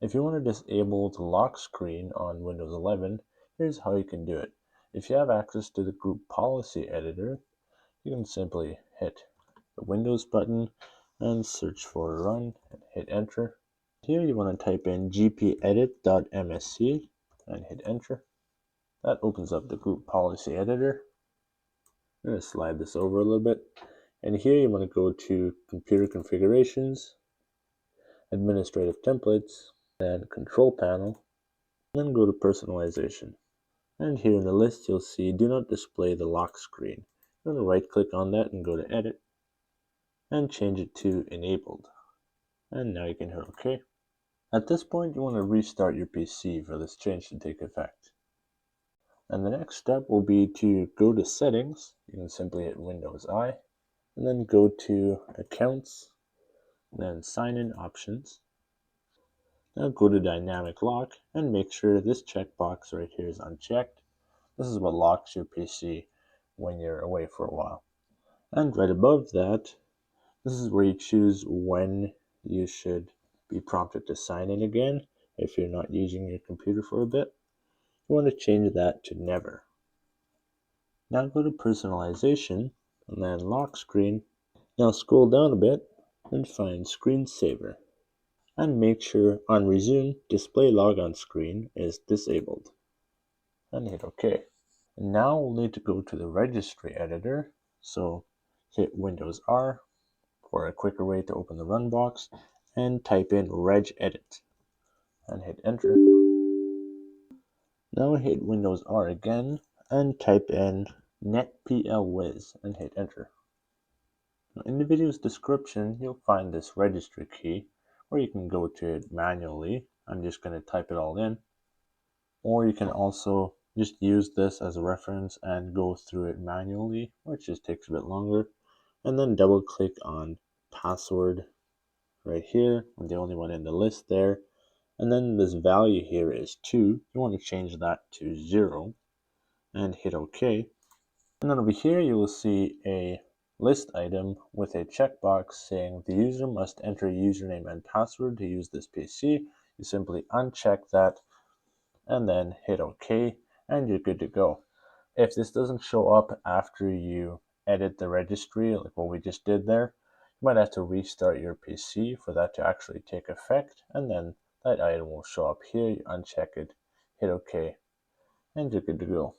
If you want to disable the lock screen on Windows 11, here's how you can do it. If you have access to the group policy editor, you can simply hit the Windows button and search for run and hit enter. Here you want to type in gpedit.msc and hit enter. That opens up the group policy editor. I'm going to slide this over a little bit. And here you want to go to computer configurations, administrative templates, and control panel. Then go to personalization. And here in the list, you'll see do not display the lock screen. I'm going to right click on that and go to edit and change it to enabled. And now you can hit OK. At this point, you want to restart your PC for this change to take effect. And the next step will be to go to settings. You can simply hit Windows I and then go to accounts, then sign in options. Now go to dynamic lock and make sure this checkbox right here is unchecked. This is what locks your PC when you're away for a while. And right above that, this is where you choose when you should be prompted to sign in again if you're not using your computer for a bit. You want to change that to never. Now go to personalization and then lock screen. Now scroll down a bit and find screensaver. And make sure on resume display logon screen is disabled. And hit OK. And now we'll need to go to the registry editor. So hit Windows R for a quicker way to open the run box and type in regedit and hit enter. Now hit Windows R again and type in netplwiz and hit enter. Now in the video's description, you'll find this registry key where you can go to it manually. I'm just going to type it all in. Or you can also just use this as a reference and go through it manually, which just takes a bit longer. And then double click on password right here, and the only one in the list there. And then this value here is 2. You want to change that to 0 and hit OK. And then over here you will see a list item with a checkbox saying the user must enter a username and password to use this PC. You simply uncheck that and then hit OK and you're good to go. If this doesn't show up after you edit the registry, like what we just did there, you might have to restart your PC for that to actually take effect, and then that item will show up here. You uncheck it, hit OK, and you're good to go.